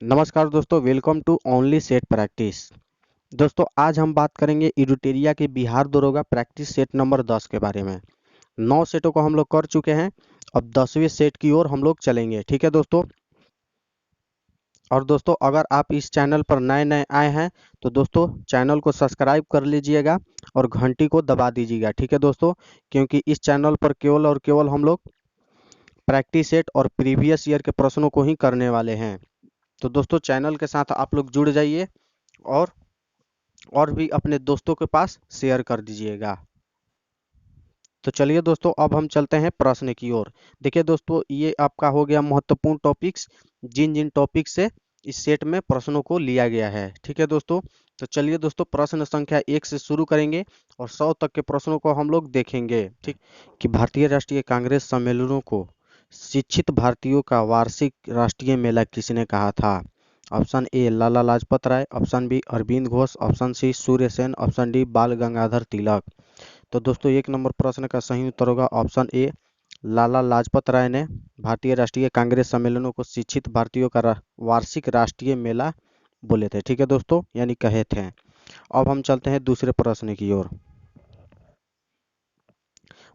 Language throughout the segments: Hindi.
नमस्कार दोस्तों, welcome to only set practice. दोस्तों आज हम बात करेंगे इडुटेरिया के बिहार दरोगा प्रैक्टिस सेट नंबर 10 के बारे में। 9 सेटों को हम लोग कर चुके हैं। अब 10वें सेट की ओर हम लोग चलेंगे, ठीक है दोस्तों। और दोस्तों अगर आप इस चैनल पर नए नए आए हैं तो दोस्तों चैनल को सब्सक्राइब कर लीजिएगा और घंटी को दबा दीजिएगा, ठीक है दोस्तों। क्योंकि इस चैनल पर केवल और केवल हम लोग प्रैक्टिस सेट और प्रीवियस ईयर के प्रश्नों को ही करने वाले हैं। तो दोस्तों चैनल के साथ आप लोग जुड़ जाइए और भी अपने दोस्तों के पास शेयर कर दीजिएगा। तो चलिए दोस्तों अब हम चलते हैं प्रश्न की ओर। देखिए दोस्तों ये आपका हो गया महत्वपूर्ण टॉपिक्स, जिन जिन टॉपिक से इस सेट में प्रश्नों को लिया गया है, ठीक है दोस्तों। तो चलिए दोस्तों प्रश्न संख्या 1 से शुरू करेंगे और 100 तक के प्रश्नों को हम लोग देखेंगे, ठीक। कि भारतीय राष्ट्रीय कांग्रेस सम्मेलनों को शिक्षित भारतीयों का वार्षिक राष्ट्रीय मेला किसने कहा था? Option A Lala Lajpat Rai, option B Arvind Ghosh, option C Surya Sen, option D Bal Gangadhar तिलक। तो दोस्तों 1 नंबर प्रश्न का सही उत्तर होगा ऑप्शन ए लाला लाजपत राय ने भारतीय राष्ट्रीय कांग्रेस सम्मेलनों को शिक्षित भारतीयों का वार्षिक राष्ट्रीय मेला बोले थे, ठीक है दोस्तों, यानी कहे थे। अब हम चलते हैं दूसरे प्रश्न की ओर।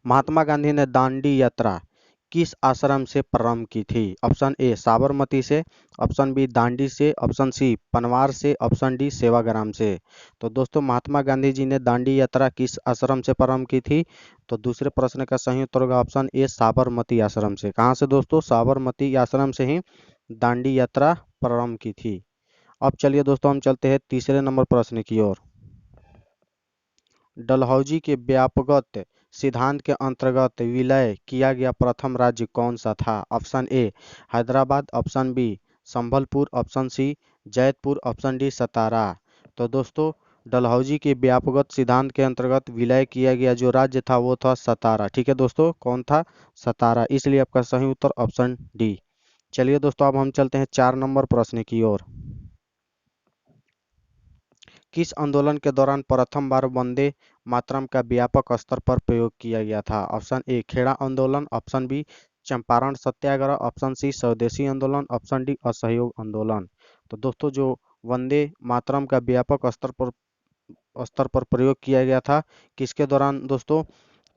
महात्मा गांधी ने दांडी यात्रा किस आश्रम से प्रारंभ की थी? ऑप्शन ए साबरमती से, ऑप्शन बी दांडी से, ऑप्शन सी पनवार से, ऑप्शन डी सेवाग्राम से। तो दोस्तों महात्मा गांधी जी ने दांडी यात्रा किस आश्रम से प्रारंभ की थी? तो दूसरे प्रश्न का सही उत्तर होगा ऑप्शन ए साबरमती आश्रम से। कहाँ से दोस्तों? साबरमती आश्रम से ही दांडी यात्रा प्रारंभ की थी। अब चलिए दोस्तों हम चलते हैं तीसरे नंबर प्रश्न की ओर। डलहौजी के व्यापकगत सिद्धांत के अंतर्गत विलय किया गया प्रथम राज्य कौन सा था? Option A Hyderabad, option B Sambalpur, option C Jaitpur, option D Satara. तो दोस्तों डलहौजी के व्यापकगत सिद्धांत के अंतर्गत विलय किया गया जो राज्य था वो था सतारा, ठीक है दोस्तों। कौन था? सतारा। इसलिए आपका सही उत्तर ऑप्शन डी। चलिए दोस्तों अब हम चलते हैं 4 नंबर प्रश्न की ओर। किस आंदोलन के दौरान प्रथम बार वंदे मातरम का व्यापक स्तर पर प्रयोग किया गया था? ऑप्शन ए खेड़ा आंदोलन, ऑप्शन बी चंपारण सत्याग्रह, ऑप्शन सी स्वदेशी आंदोलन, ऑप्शन डी असहयोग आंदोलन। तो दोस्तों जो वंदे मातरम का व्यापक स्तर पर प्रयोग किया गया था किसके दौरान दोस्तों?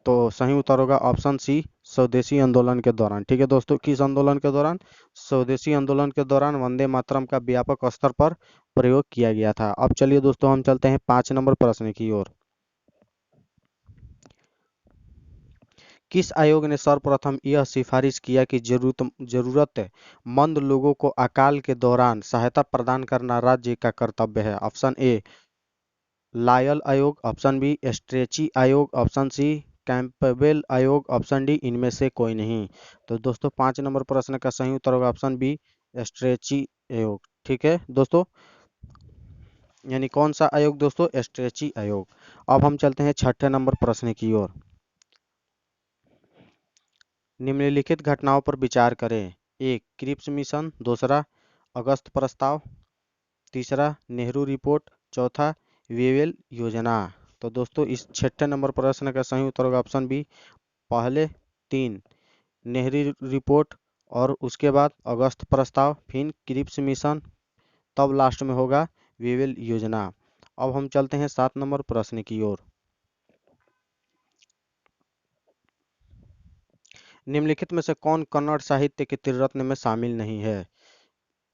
तो सही उत्तर होगा ऑप्शन सी स्वदेशी आंदोलन के दौरान, ठीक है दोस्तों। किस आंदोलन के दौरान? स्वदेशी आंदोलन के दौरान वंदे मातरम का व्यापक स्तर पर प्रयोग किया गया था। अब चलिए दोस्तों हम चलते हैं 5 नंबर प्रश्न की ओर। किस आयोग ने सर्वप्रथम यह सिफारिश किया कि जरूरतमंद लोगों को अकाल के दौरान सहायता प्रदान करना राज्य का कर्तव्य है? ऑप्शन ए लायल आयोग, ऑप्शन बी स्ट्रेची आयोग, ऑप्शन सी कैंपबेल आयोग, ऑप्शन डी इनमें से कोई नहीं। तो दोस्तों 5 नंबर प्रश्न का सही उत्तर होगा ऑप्शन बी स्ट्रेची आयोग, ठीक है दोस्तों। यानी कौन सा आयोग दोस्तों? स्ट्रेची आयोग। अब हम चलते हैं 6ठे नंबर प्रश्न की ओर। निम्नलिखित घटनाओं पर विचार करें। एक क्रिप्स मिशन, दूसरा अगस्त प्रस्ताव, तीसरा नेहरू रिपोर्ट, चौथा वेवेल योजना। तो दोस्तों इस 6ठे नंबर प्रश्न का सही उत्तर होगा ऑप्शन बी पहले 3 नेहरू रिपोर्ट और उसके बाद अगस्त प्रस्ताव, फिर क्रिप्स मिशन, तब लास्ट में होगा वेवेल योजना। अब हम चलते हैं 7 नंबर प्रश्न की ओर। निम्नलिखित में से कौन कन्नड़ साहित्य के त्रिरत्न में शामिल नहीं है?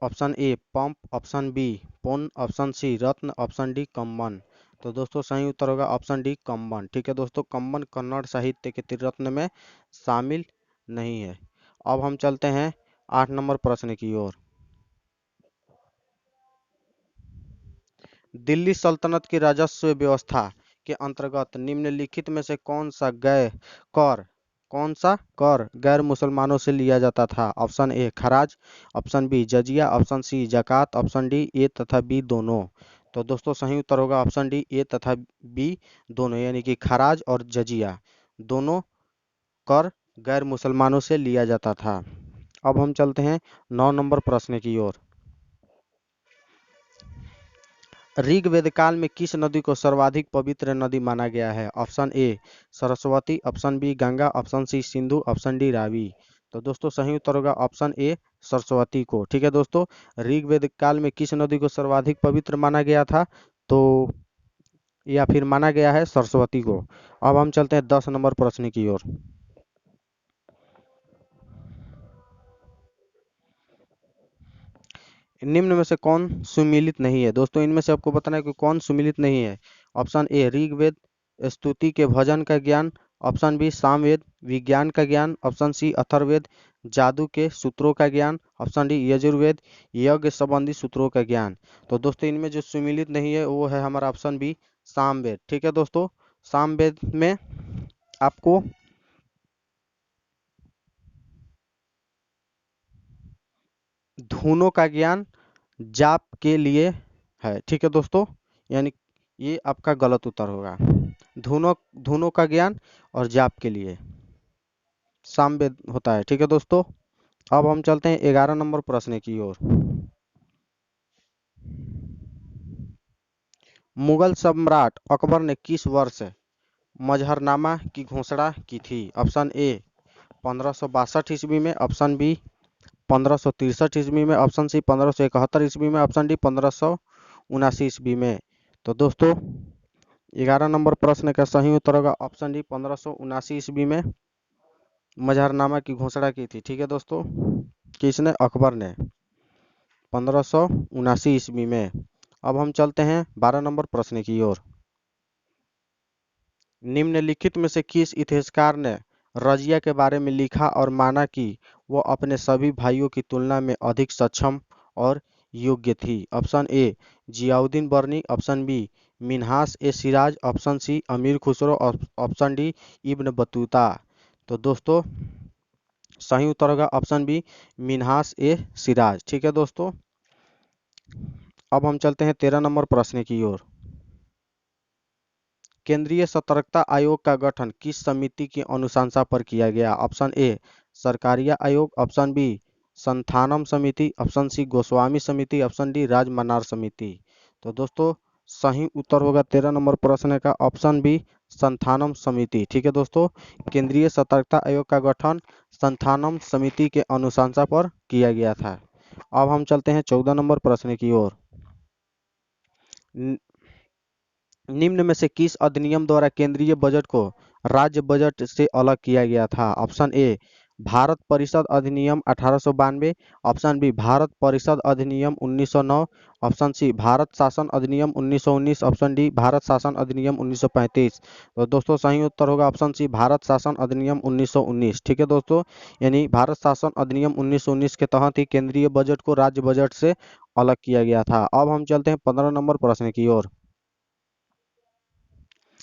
Option A Pampa, option B Ponna, option C Ratna, option D Kamban. तो दोस्तों सही उत्तर होगा ऑप्शन डी कम्बन, ठीक है दोस्तों। कम्बन कन्नड़ साहित्य के त्रिरत्न में शामिल नहीं है। अब हम चलते हैं 8 नंबर प्रश्न की ओर। दिल्ली सल्तनत की राजस्व व्यवस्था के अंतर्गत निम्नलिखित में से कौन सा कर गैर मुसलमानों से लिया जाता था? ऑप्शन ए खराज, ऑप्शन बी जजिया, ऑप्शन सी जकात, ऑप्शन डी ए तथा बी दोनों। तो दोस्तों सही उत्तर होगा ऑप्शन डी ए तथा बी दोनों, यानी कि खराज और जजिया दोनों कर गैर मुसलमानों से लिया जाता था। अब हम चलते हैं 9 नंबर प्रश्न की ओर। ऋग्वेद काल में किस नदी को सर्वाधिक पवित्र नदी माना गया है? Option A Saraswati, option B Ganga, option C Sindhu, option D Ravi. तो दोस्तों सही उत्तर होगा ऑप्शन ए सरस्वती को। ठीक है दोस्तों, ऋग्वेद काल में किस नदी को सर्वाधिक पवित्र माना गया था? तो या फिर माना गया है सरस्वती को। अब हम चलते हैं 10 नंबर प्रश्न की ओर। निम्न में से कौन सुमिलित नहीं है? दोस्तों इनमें से आपको बताना है कि कौन सुमिलित नहीं है। ऑप्शन ए ऋग्वेद स्तुति के भजन का ज्ञान, ऑप्शन बी सामवेद विज्ञान का ज्ञान, ऑप्शन सी अथर्ववेद जादू के सूत्रों का ज्ञान, ऑप्शन डी यजुर्वेद यज्ञ संबंधी सूत्रों का ज्ञान। तो दोस्तों इनमें जो सुमिलित नहीं है वो है हमारा ऑप्शन बी सामवेद। ठीक है दोस्तों, सामवेद में आपको धुनों का ज्ञान जाप के लिए है। ठीक है दोस्तों, यानी ये आपका गलत उत्तर होगा। धुनों धुनों का ज्ञान और जाप के लिए सामवेद होता है। ठीक है दोस्तों, अब हम चलते हैं 11 नंबर प्रश्न की ओर। मुगल सम्राट अकबर ने किस वर्ष मजहरनामा की घोषणा की थी? ऑप्शन ए 1562 ईस्वी में, ऑप्शन बी 1563 ईस्वी में, ऑप्शन सी 1571 ईस्वी में, ऑप्शन डी 1579 ईस्वी में। तो दोस्तों 11 नंबर प्रश्न का सही उत्तर होगा ऑप्शन डी 1579 ईस्वी में मजहरनामा की घोषणा की थी। ठीक है दोस्तों, किसने? अकबर ने 1579 ईस्वी में। अब हम चलते हैं 12 नंबर प्रश्न की ओर। निम्नलिखित में से किस इतिहासकार ने रजिया के बारे में लिखा और माना कि वो अपने सभी भाइयों की तुलना में अधिक सक्षम और योग्य थी? Option A Ziauddin Barani, option B Minhaj e Siraj, option C Amir Khusro, option D Ibn Battuta. तो दोस्तों सही उत्तर होगा ऑप्शन बी मिन्हास ए सिराज। ठीक है दोस्तों, अब हम चलते हैं 13 नंबर प्रश्न की ओर। केंद्रीय सतर्कता आयोग का गठन किस समिति की अनुशंसा पर किया गया? ऑप्शन ए सरकारिया आयोग, ऑप्शन बी संथानम समिति, ऑप्शन सी गोस्वामी समिति, ऑप्शन डी राजमनार समिति। तो दोस्तों सही उत्तर होगा 13 नंबर प्रश्न का ऑप्शन बी संथानम समिति। ठीक है दोस्तों, केंद्रीय सतर्कता आयोग का गठन संथानम समिति के अनुशंसा पर किया गया था। अब हम चलते हैं 14 नंबर प्रश्न की ओर। निम्न में से किस अधिनियम द्वारा केंद्रीय बजट को राज्य बजट से अलग किया गया था? ऑप्शन ए भारत परिषद अधिनियम 1892, ऑप्शन बी भारत परिषद अधिनियम 1909, ऑप्शन सी भारत शासन अधिनियम 1919, ऑप्शन डी भारत शासन अधिनियम 1935। तो दोस्तों सही उत्तर होगा ऑप्शन सी भारत शासन अधिनियम 1919। ठीक है दोस्तों, यानी भारत शासन अधिनियम 1919 के तहत ही केंद्रीय बजट को राज्य बजट से अलग किया गया था। अब हम चलते हैं 15 नंबर प्रश्न की ओर।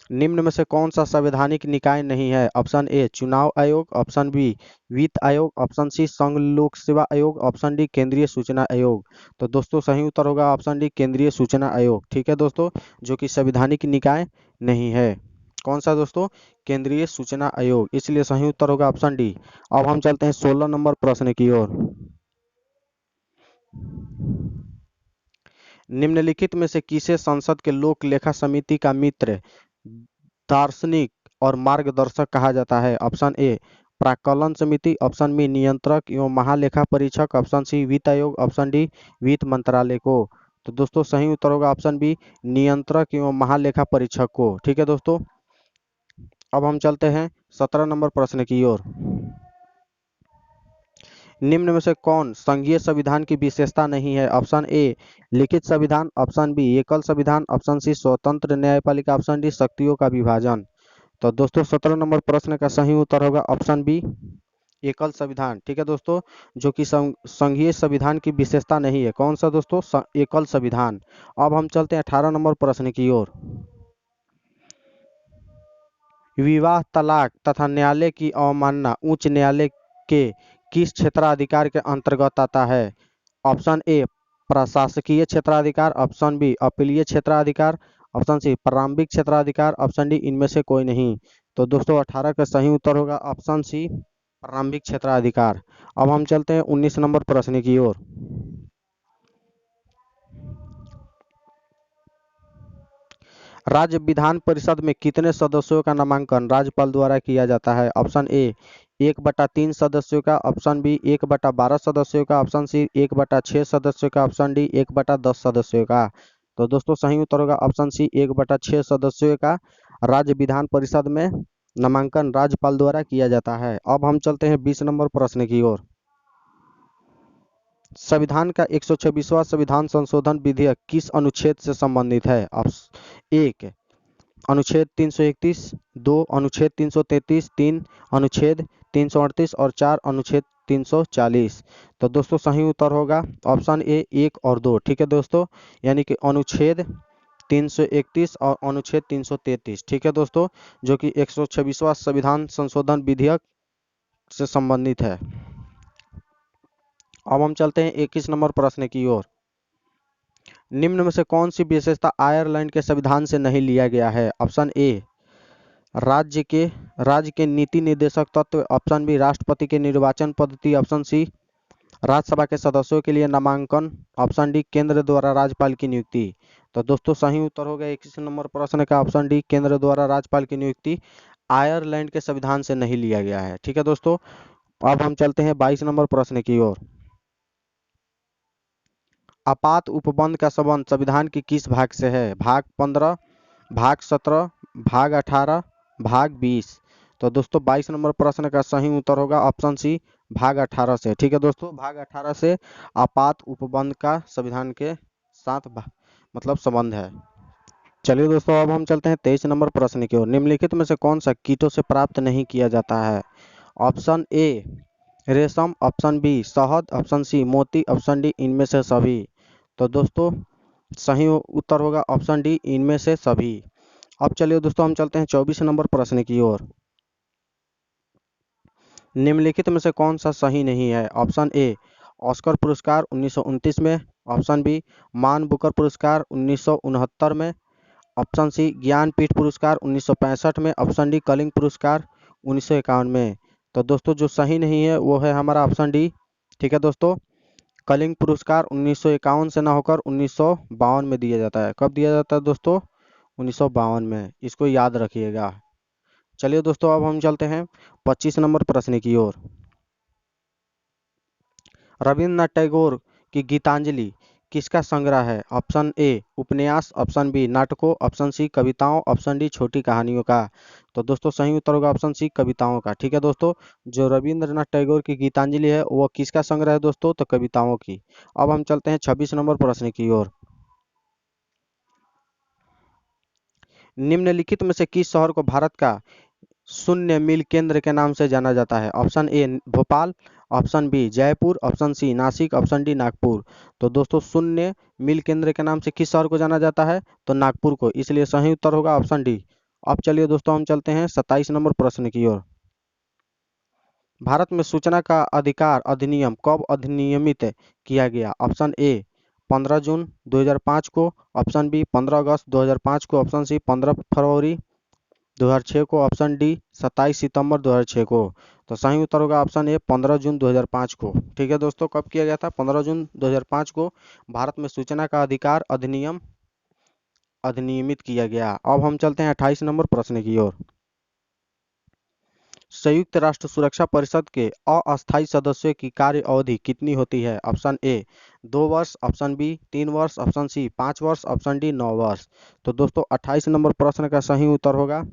निम्न में से कौन सा संवैधानिक निकाय नहीं है? ऑप्शन ए चुनाव आयोग, ऑप्शन बी वित्त आयोग, ऑप्शन सी संघ लोक सेवा आयोग, ऑप्शन डी केंद्रीय सूचना आयोग। तो दोस्तों सही उत्तर होगा ऑप्शन डी केंद्रीय सूचना आयोग। ठीक है दोस्तों, जो कि संवैधानिक निकाय नहीं है। कौन सा दोस्तों? केंद्रीय सूचना आयोग, इसलिए सही उत्तर होगा ऑप्शन डी। अब हम चलते हैं 16 नंबर प्रश्न की ओर। निम्नलिखित में से किसे संसद के लोक लेखा समिति का मित्र, दार्शनिक और मार्गदर्शक कहा जाता है? ऑप्शन ए प्राक्कलन समिति, ऑप्शन बी नियंत्रक एवं महालेखा परीक्षक, ऑप्शन सी वित्त आयोग, ऑप्शन डी वित्त मंत्रालय को। तो दोस्तों सही उत्तर होगा ऑप्शन बी नियंत्रक एवं महालेखा परीक्षक को। ठीक है दोस्तों, अब हम चलते हैं 17 नंबर प्रश्न की ओर। निम्न में से कौन संघीय संविधान की विशेषता नहीं है? ऑप्शन ए लिखित संविधान, ऑप्शन बी एकल संविधान, ऑप्शन सी स्वतंत्र न्यायपालिका, ऑप्शन डी शक्तियों का विभाजन। तो दोस्तों 17 नंबर प्रश्न का सही उत्तर होगा ऑप्शन बी एकल संविधान। ठीक है दोस्तों, जो कि संघीय संविधान की विशेषता नहीं है। कौन सा दोस्तों? एकल संविधान। अब हम चलते हैं 18 नंबर प्रश्न की ओर। विवाह तलाक तथा न्यायालय की अवमानना उच्च न्यायालय के किस क्षेत्राधिकार के अंतर्गत आता है? ऑप्शन ए प्रशासकीय क्षेत्राधिकार, ऑप्शन बी अपीलीय क्षेत्राधिकार, ऑप्शन सी प्रारंभिक क्षेत्राधिकार, ऑप्शन डी इनमें से कोई नहीं। तो दोस्तों 18 का सही उत्तर होगा ऑप्शन सी प्रारंभिक क्षेत्राधिकार। अब हम चलते हैं 19 नंबर प्रश्न की ओर। राज्य विधान परिषद में कितने सदस्यों का नामांकन राज्यपाल द्वारा किया जाता है? ऑप्शन ए 1/3 सदस्यों का, ऑप्शन बी 1/12 सदस्यों का, ऑप्शन सी 1/6 सदस्यों का, ऑप्शन डी 1/10 सदस्यों का। तो दोस्तों सही उत्तर होगा ऑप्शन सी 1/6 सदस्यों का राज्य विधान परिषद में नामांकन राज्यपाल द्वारा किया जाता है। अब हम चलते हैं 20 नंबर प्रश्न की ओर। संविधान का 126वां संविधान संशोधन विधेयक किस अनुच्छेद से संबंधित है? ऑप्शन एक अनुच्छेद 331, 2 अनुच्छेद 333, 3 अनुच्छेद 338 और 4 अनुच्छेद 340। तो दोस्तों सही उत्तर होगा ऑप्शन ए 1 और 2। ठीक है दोस्तों, यानी कि अनुच्छेद 331 और अनुच्छेद 333। ठीक है दोस्तों, जो कि 126वां संविधान संशोधन विधेयक से संबंधित है। अब हम चलते हैं 21 नंबर प्रश्न की ओर। निम्न में से कौन सी विशेषता आयरलैंड के संविधान से नहीं लिया गया है? ऑप्शन ए राज्य के नीति निर्देशक तत्व, ऑप्शन बी राष्ट्रपति के निर्वाचन पद्धति, ऑप्शन सी राज्यसभा के सदस्यों के लिए नामांकन, ऑप्शन डी केंद्र द्वारा राज्यपाल की नियुक्ति। तो दोस्तों सही उत्तर हो गया 21 नंबर प्रश्न का ऑप्शन डी केंद्र द्वारा राज्यपाल की नियुक्ति आयरलैंड के संविधान से नहीं लिया गया है। ठीक है दोस्तों, अब हम चलते हैं 22 नंबर प्रश्न की ओर। आपात उपबंध का संबंध संविधान के किस भाग से है? भाग 15, भाग 17, भाग 18, भाग 20। तो दोस्तों 22 नंबर प्रश्न का सही उत्तर होगा ऑप्शन सी भाग 18 से। ठीक है दोस्तों, भाग 18 से आपात उपबंध का संविधान के साथ मतलब संबंध है। चलिए दोस्तों, अब हम चलते हैं 23 नंबर प्रश्न की ओर। निम्नलिखित में से कौन सा कीटों से प्राप्त नहीं किया जाता है? ऑप्शन ए रेशम, ऑप्शन बी शहद, ऑप्शन सी मोती, ऑप्शन डी इनमें से सभी। तो दोस्तों सही उत्तर होगा ऑप्शन डी इनमें से सभी। अब चलिए दोस्तों हम चलते हैं 24 नंबर प्रश्न की ओर। निम्नलिखित में से कौन सा सही नहीं है? ऑप्शन ए ऑस्कर पुरस्कार 1929 में, ऑप्शन बी मान बुकर पुरस्कार 1969 में, ऑप्शन सी ज्ञानपीठ पुरस्कार 1965 में, ऑप्शन डी कलिंग पुरस्कार 1951 में। तो दोस्तों जो सही नहीं है वो है हमारा ऑप्शन डी। ठीक है दोस्तों, कलिंग पुरस्कार 1951 से ना होकर 1952 में दिया जाता है। कब दिया जाता है दोस्तों? 1952 में, इसको याद रखिएगा। चलिए दोस्तों अब हम चलते हैं 25 नंबर प्रश्न की ओर। रविन्द्रनाथ टैगोर की गीतांजलि किसका संग्रह है? ऑप्शन ए उपन्यास, ऑप्शन बी नाटकों, ऑप्शन सी कविताओं, ऑप्शन डी छोटी कहानियों का। तो दोस्तों सही उत्तर होगा ऑप्शन सी कविताओं का। ठीक है दोस्तों, जो रविन्द्रनाथ टैगोर की गीतांजलि है वो किसका संग्रह है दोस्तों? तो कविताओं की। अब हम चलते हैं 26 नंबर प्रश्न की ओर। निम्नलिखित में से किस शहर को भारत का शून्य मील केंद्र के नाम से जाना जाता है? Option A Bhopal, option B Jaipur, option C Nashik, option D Nagpur. तो दोस्तों शून्य मील केंद्र के नाम से किस शहर को जाना जाता है? तो नागपुर को, इसलिए सही उत्तर होगा ऑप्शन डी। अब चलिए दोस्तों हम चलते हैं 27 नंबर प्रश्न की ओर। भारत में सूचना का अधिकार अधिनियम कब अधिनियमित किया गया? ऑप्शन ए 15 जून 2005 को, ऑप्शन बी 15 अगस्त 2005 को, ऑप्शन सी 15 फरवरी 2006 को, ऑप्शन डी 27 सितंबर 2006 को। तो सही उत्तर होगा ऑप्शन ए 15 जून 2005 को। ठीक है दोस्तों, कब किया गया था? 15 जून 2005 को भारत में सूचना का अधिकार अधिनियम अधिनियमित किया गया। अब हम चलते हैं 28 नंबर प्रश्न की ओर। संयुक्त राष्ट्र सुरक्षा परिषद के अस्थायी सदस्यों की कार्य अवधि कितनी होती है? ऑप्शन ए 2 वर्ष, ऑप्शन बी 3 वर्ष, ऑप्शन सी 5 वर्ष, ऑप्शन डी 9 वर्ष। तो दोस्तों 28 नंबर प्रश्न का सही उत्तर होगा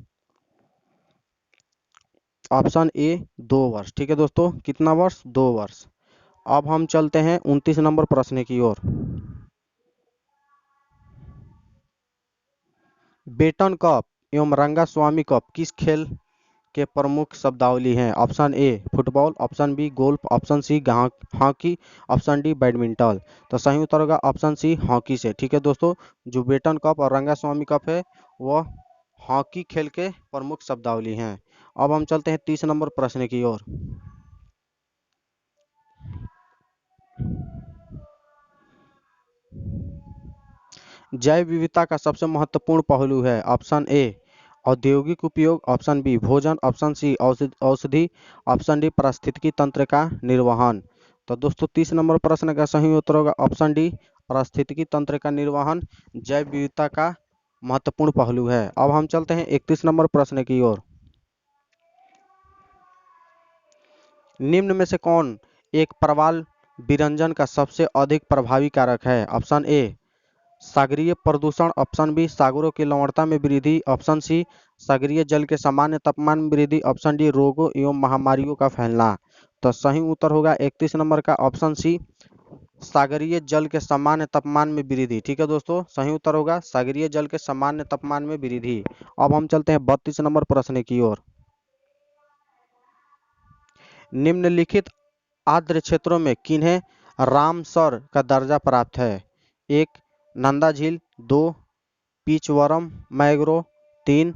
ऑप्शन ए 2 वर्ष। ठीक है दोस्तों, कितना वर्ष? 2 वर्ष। अब हम चलते हैं 29 नंबर प्रश्न की ओर। बेटन कप एवं रंगास्वामी कप किस खेल के प्रमुख शब्दावली हैं? Option A football, option B golf, option C hockey, option D badminton. तो सही उत्तर होगा ऑप्शन सी हॉकी से। ठीक है दोस्तों, जो बेटन कप और रंगास्वामी कप है वह हॉकी खेल के प्रमुख शब्दावली हैं। अब हम चलते हैं 30 नंबर प्रश्न की ओर। जैव विविधता का सबसे महत्वपूर्ण पहलू है? ऑप्शन ए औद्योगिक उपयोग, ऑप्शन बी भोजन, ऑप्शन सी औषधि, ऑप्शन डी पारिस्थितिकी तंत्र का निर्वहन। तो दोस्तों 30 नंबर प्रश्न का सही उत्तर होगा ऑप्शन डी पारिस्थितिकी तंत्र का निर्वहन जैव विविधता का महत्वपूर्ण पहलू है। अब हम चलते हैं 31 नंबर प्रश्न की ओर। निम्न में से कौन एक प्रवाल विरंजन का सबसे अधिक प्रभावी कारक है? ऑप्शन ए सागरीय प्रदूषण, ऑप्शन बी सागरों की लवणता में वृद्धि, ऑप्शन सी सागरीय जल के सामान्य तापमान में वृद्धि, ऑप्शन डी रोगों एवं महामारियों का फैलना। तो सही उत्तर होगा 31 नंबर का ऑप्शन सी सागरीय जल के सामान्य तापमान में वृद्धि। ठीक है दोस्तों, सही उत्तर होगा सागरीय जल के सामान्य तापमान में वृद्धि। अब हम चलते हैं 32 नंबर प्रश्न की ओर। निम्नलिखित आर्द्र क्षेत्रों में किन्हें रामसर का दर्जा प्राप्त है? एक नंदा झील, दो पीचवरम मैंग्रोव, तीन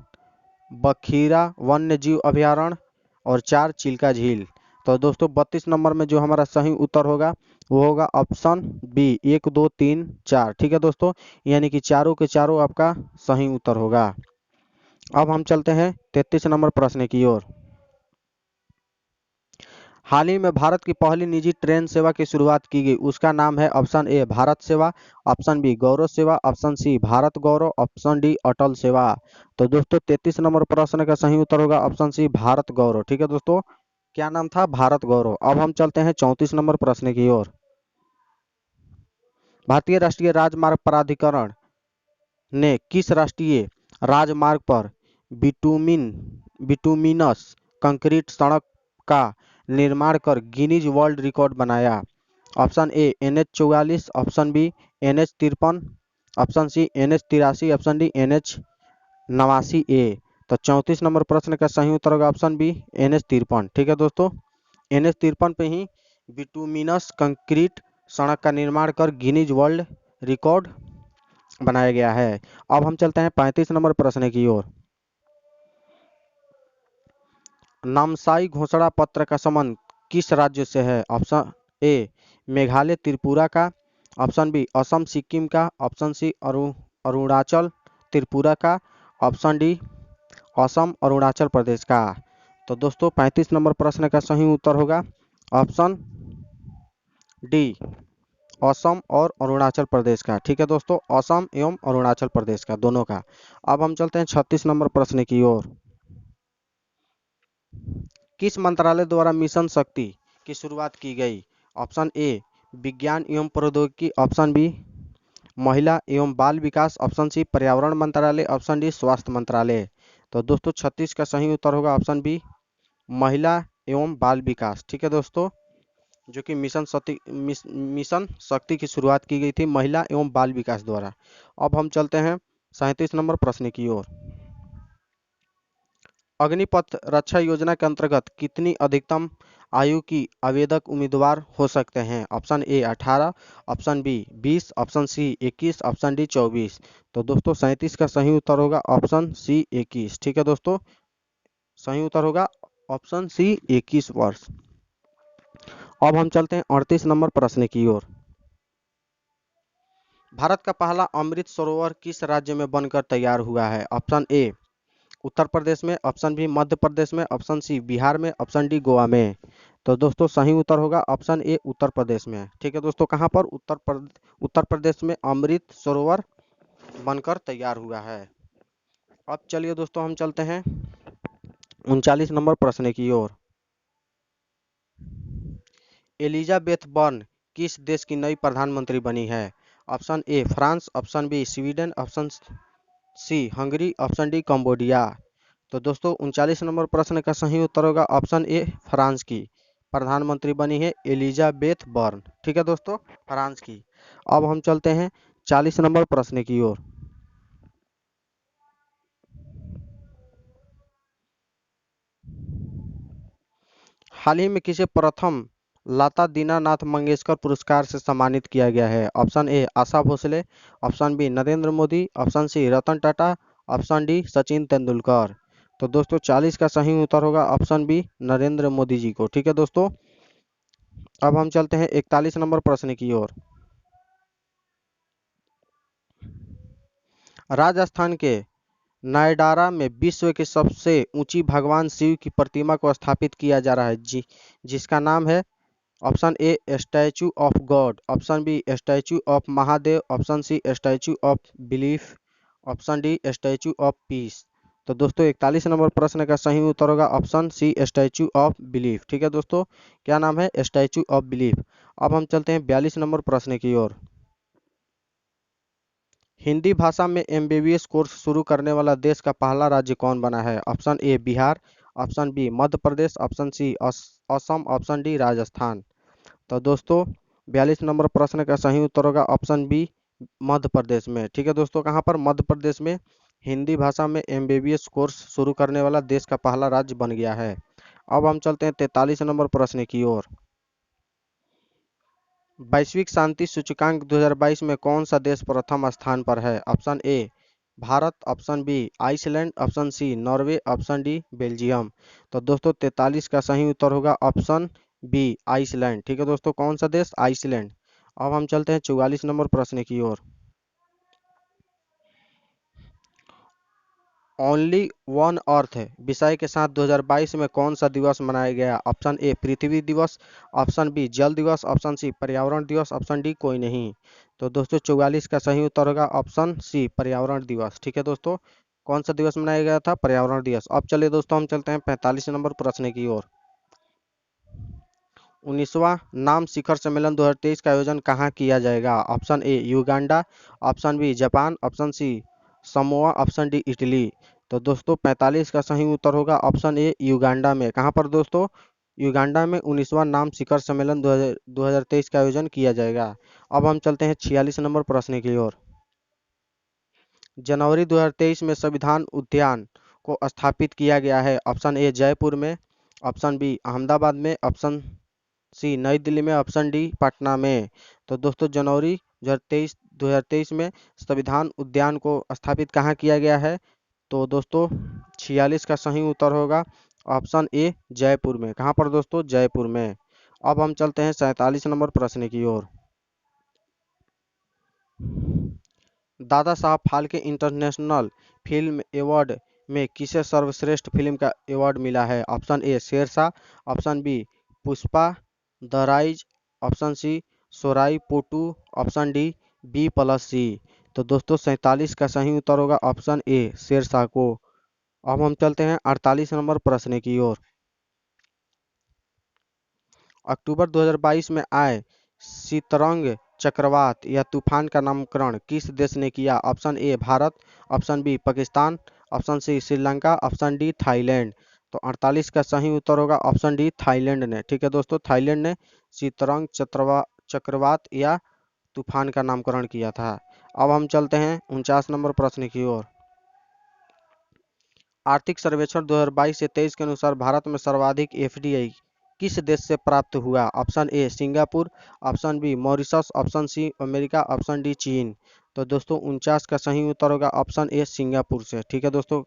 बखीरा वन्य जीव अभयारण्य और चार चिल्का झील। तो दोस्तों 32 नंबर में जो हमारा सही उत्तर होगा वो होगा ऑप्शन बी 1 2 3 4। ठीक है दोस्तों, यानी कि चारों के चारों आपका सही उत्तर होगा। अब हम चलते हैं 33 नंबर प्रश्न की ओर। हाल ही में भारत की पहली निजी ट्रेन सेवा की शुरुआत की गई, उसका नाम है ऑप्शन ए भारत सेवा, ऑप्शन बी गौरव सेवा, ऑप्शन सी भारत गौरव, ऑप्शन डी अटल सेवा। तो दोस्तों 33 नंबर प्रश्न का सही उत्तर होगा ऑप्शन सी भारत गौरव। ठीक है दोस्तों, क्या नाम था? भारत गौरव। अब हम चलते हैं 34 नंबर प्रश्न की ओर। भारतीय राष्ट्रीय राजमार्ग प्राधिकरण ने किस राष्ट्रीय राजमार्ग पर बिटुमिनस कंक्रीट सड़क का निर्माण कर गिनीज वर्ल्ड रिकॉर्ड बनाया? Option A NH 44, option B NH 53, option C NH 83, option D NH 89A। तो 34 नंबर प्रश्न का सही उत्तर होगा ऑप्शन बी NH 53। ठीक है दोस्तों, NH 53 पे ही बिटुमिनस कंक्रीट सड़क का निर्माण कर गिनीज वर्ल्ड रिकॉर्ड बनाया गया है। अब हम चलते हैं 35 नंबर प्रश्न की ओर। नामसाई घोषणा पत्र का संबंध किस राज्य से है? ऑप्शन ए मेघालय त्रिपुरा का, ऑप्शन बी असम सिक्किम का, ऑप्शन सी अरुणाचल त्रिपुरा का, ऑप्शन डी असम अरुणाचल प्रदेश का। तो दोस्तों 35 नंबर प्रश्न का सही उत्तर होगा ऑप्शन डी असम और अरुणाचल प्रदेश का। ठीक है दोस्तों, असम एवं अरुणाचल प्रदेश का, दोनों का। अब हम चलते हैं 36 नंबर प्रश्न की ओर। किस मंत्रालय द्वारा मिशन शक्ति की शुरुआत की गई? ऑप्शन ए विज्ञान एवं प्रौद्योगिकी, ऑप्शन बी महिला एवं बाल विकास, ऑप्शन सी पर्यावरण मंत्रालय, ऑप्शन डी स्वास्थ्य मंत्रालय। तो दोस्तों 36 का सही उत्तर होगा ऑप्शन बी महिला एवं बाल विकास। ठीक है दोस्तों, जो कि मिशन शक्ति की शुरुआत की गई थी महिला एवं बाल विकास द्वारा। अब हम चलते हैं 37 नंबर प्रश्न की ओर। अग्निपथ रक्षा योजना के अंतर्गत कितनी अधिकतम आयु की आवेदक उम्मीदवार हो सकते हैं? Option A 18, option B 20, option C 21, option D 24। तो दोस्तों 37 का सही उत्तर होगा ऑप्शन सी 21। ठीक है दोस्तों, सही उत्तर होगा ऑप्शन सी 21 वर्ष। अब हम चलते हैं 38 नंबर प्रश्न की ओर। भारत का पहला अमृत सरोवर किस राज्य में बनकर तैयार हुआ है? ऑप्शन ए उत्तर प्रदेश में, ऑप्शन बी मध्य प्रदेश में, ऑप्शन सी बिहार में, ऑप्शन डी गोवा में। तो दोस्तों सही उत्तर होगा ऑप्शन ए उत्तर प्रदेश में। ठीक है दोस्तों, कहाँ पर? उत्तर प्रदेश में अमृत सरोवर बनकर तैयार हुआ है। अब चलिए दोस्तों हम चलते हैं 39 नंबर प्रश्न की ओर। एलिजाबेथ बर्न किस देश की नई प्रधानमंत्री बनी है? Option A France, option B Sweden, option C Hungary, option D Cambodia. तो दोस्तों 39 नंबर प्रश्न का सही उत्तर होगा ऑप्शन ए फ्रांस की प्रधानमंत्री बनी है एलिजाबेथ बर्न। ठीक है दोस्तों, फ्रांस की। अब हम चलते हैं 40 नंबर प्रश्न की ओर। हाल ही में किसे प्रथम लता दीनानाथ मंगेशकर पुरस्कार से सम्मानित किया गया है? Option A Asha Bhosle, option B Narendra Modi, option C Ratan Tata, option D Sachin Tendulkar. तो दोस्तों 40 का सही उत्तर होगा ऑप्शन बी नरेंद्र मोदी जी को। ठीक है दोस्तों, अब हम चलते हैं 41 नंबर प्रश्न की ओर। राजस्थान के नायडारा में विश्व की सबसे ऊंची भगवान शिव की प्रतिमा को स्थापित किया जा रहा है जिसका नाम है option A statue of God, option B statue of Mahadev, option C statue of belief, option D statue of peace. तो दोस्तों 41 नंबर प्रश्न का सही उत्तर होगा option C statue of belief. ठीक है दोस्तों, क्या नाम है? Statue of belief. अब हम चलते हैं 42 नंबर प्रश्न की ओर। हिंदी भाषा में एमबीबीएस कोर्स शुरू करने वाला देश का पहला राज्य कौन बना है? Option A Bihar, option B Madhya Pradesh, option C Assam, option D Rajasthan. तो दोस्तों 42 नंबर प्रश्न का सही उत्तर होगा ऑप्शन बी मध्य प्रदेश में। ठीक है दोस्तों, कहाँ पर? मध्य प्रदेश में हिंदी भाषा में एमबीबीएस कोर्स शुरू करने वाला देश का पहला राज्य बन गया है। अब हम चलते हैं 43 नंबर प्रश्न की ओर। वैश्विक शांति सूचकांक 2022 में कौन सा देश प्रथम स्थान पर है? Option A Bharat, option B Iceland, option C Norway, option D Belgium. तो दोस्तों 43 का सही उत्तर होगा ऑप्शन बी आइसलैंड। ठीक है दोस्तों, कौन सा देश? आइसलैंड। अब हम चलते हैं 44 नंबर प्रश्न की ओर। ओनली वन अर्थ विषय के साथ 2022 में कौन सा दिवस मनाया गया? ऑप्शन ए पृथ्वी दिवस, ऑप्शन बी जल दिवस, ऑप्शन सी पर्यावरण दिवस, ऑप्शन डी कोई नहीं। तो दोस्तों 44 का सही उत्तर होगा ऑप्शन सी पर्यावरण दिवस। ठीक है दोस्तों, कौन सा दिवस मनाया गया था? पर्यावरण दिवस। अब चलिए दोस्तों हम चलते हैं 45 नंबर प्रश्न की ओर। 19वां नाम शिखर सम्मेलन 2023 का आयोजन कहाँ किया जाएगा? Option A Uganda, option B Japan, option C Samoa, option D Italy. तो दोस्तों 45 का सही उत्तर होगा ऑप्शन ए युगांडा में। कहाँ पर दोस्तों? युगांडा में 19वां नाम शिखर सम्मेलन 2023 का आयोजन किया जाएगा। अब हम चलते हैं 46 नंबर प्रश्न की ओर। जनवरी 2023 में संविधान उद्यान को स्थापित किया गया है। ऑप्शन ए जयपुर में, ऑप्शन बी अहमदाबाद में, ऑप्शन सी नई दिल्ली में, ऑप्शन डी पटना में। तो दोस्तों जनवरी 2023 में संविधान उद्यान को स्थापित कहाँ किया गया है? तो दोस्तों 46 का सही उत्तर होगा ऑप्शन ए जयपुर में। कहाँ पर दोस्तों? जयपुर में। अब हम चलते हैं 47 नंबर प्रश्न की ओर। Dada Saheb Phalke international film award में किसे सर्वश्रेष्ठ फिल्म का अवार्ड मिला है? Option A Shershaah, option B Pushpa the Rise, option C Soorarai Pottru, option D B plus C. तो दोस्तों 47 का सही उत्तर होगा ऑप्शन ए शेरशाह को। अब हम चलते हैं 48 नंबर प्रश्न की ओर। अक्टूबर 2022 में आए शीतरंग चक्रवात या तूफान का नामकरण किस देश ने किया? Option A Bharat, option B Pakistan, option C Sri Lanka, option D Thailand. तो 48 का सही उत्तर होगा ऑप्शन डी थाईलैंड ने। ठीक है दोस्तों, थाईलैंड ने शीतरंग चक्रवात या तूफान का नामकरण किया था। अब हम चलते हैं 49 नंबर प्रश्न की ओर। आर्थिक सर्वेक्षण 2022 से 23 के अनुसार भारत में सर्वाधिक एफडीआई किस देश से प्राप्त हुआ? Option A Singapore, option B Mauritius, option C America, option D चीन। तो दोस्तों 49 का सही उत्तर होगा ऑप्शन ए सिंगापुर से। ठीक है दोस्तों,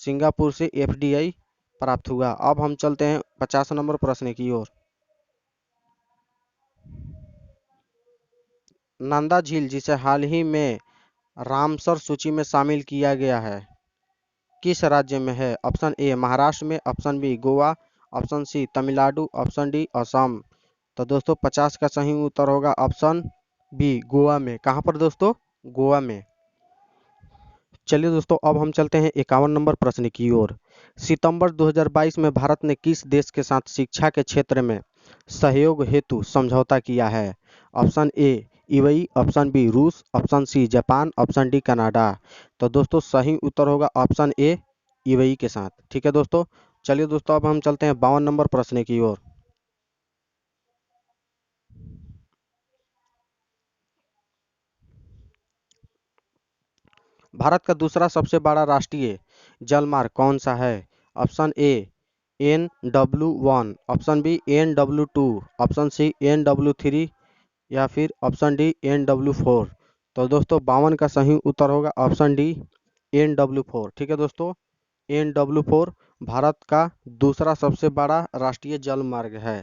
सिंगापुर से एफडीआई प्राप्त हुआ। अब हम चलते हैं 50 नंबर प्रश्न की ओर। नंदा झील जिसे हाल ही में रामसर सूची में शामिल किया गया है किस राज्य में है? ऑप्शन ए महाराष्ट्र में, option B Goa, option C Tamil Nadu, option D Assam. तो दोस्तों 50 का सही उत्तर होगा ऑप्शन बी गोवा में। कहाँ पर दोस्तों? गोवा में। चलिए दोस्तों अब हम चलते हैं 51 नंबर प्रश्न की ओर। सितंबर 2022 में भारत ने किस देश के साथ शिक्षा के क्षेत्र में सहयोग हेतु समझौता किया है? Option A UAE, option B रूस, option C Japan, option D Canada. तो दोस्तों सही उत्तर होगा ऑप्शन ए यूएई के साथ। ठीक है दोस्तों, चलिए दोस्तों अब हम चलते हैं 52 नंबर प्रश्न की ओर। भारत का दूसरा सबसे बड़ा राष्ट्रीय जलमार्ग कौन सा है? Option A NW1, option B NW2, option C NW3 या फिर ऑप्शन डी NW4। तो दोस्तों 52 का सही उत्तर होगा ऑप्शन डी NW4। ठीक है दोस्तों, NW4 भारत का दूसरा सबसे बड़ा राष्ट्रीय जल मार्ग है।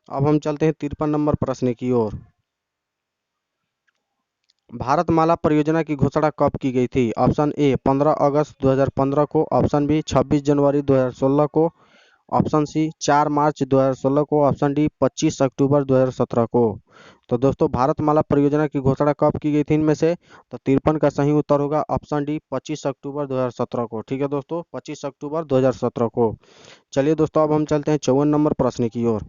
अब हम चलते हैं 53 नंबर प्रश्न की ओर। भारतमाला परियोजना की घोषणा कब की गई थी? ऑप्शन ए 15 अगस्त 2015 को, ऑप्शन बी 26 जनवरी 2016 को, ऑप्शन सी 4 मार्च 2016 को, ऑप्शन डी 25 अक्टूबर 2017 को। तो दोस्तों भारतमाला परियोजना की घोषणा कब की गई थी इनमें से? तो 53 का सही उत्तर होगा ऑप्शन डी 25 अक्टूबर 2017 को। ठीक है दोस्तों, 25 अक्टूबर 2017 को। चलिए दोस्तों अब हम चलते हैं 54 नंबर प्रश्न की ओर।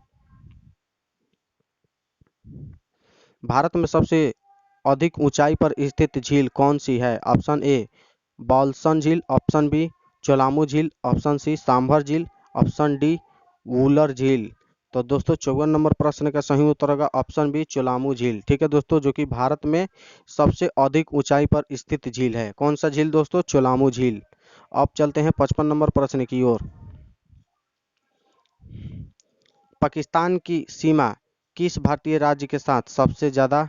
भारत में सबसे अधिक ऊंचाई पर स्थित झील कौन सी है? ऑप्शन ए बालसन झील, ऑप्शन बी चोलामू झील, ऑप्शन सी सांभर झील, ऑप्शन डी वुलर झील। तो दोस्तों 54 नंबर प्रश्न का सही उत्तर होगा ऑप्शन बी चोलामू झील। ठीक है दोस्तों, जो कि भारत में सबसे अधिक ऊंचाई पर स्थित झील है। कौन सा झील दोस्तों? चोलामू झील। अब चलते हैं 55 नंबर प्रश्न की ओर। पाकिस्तान की सीमा किस भारतीय राज्य के साथ सबसे ज्यादा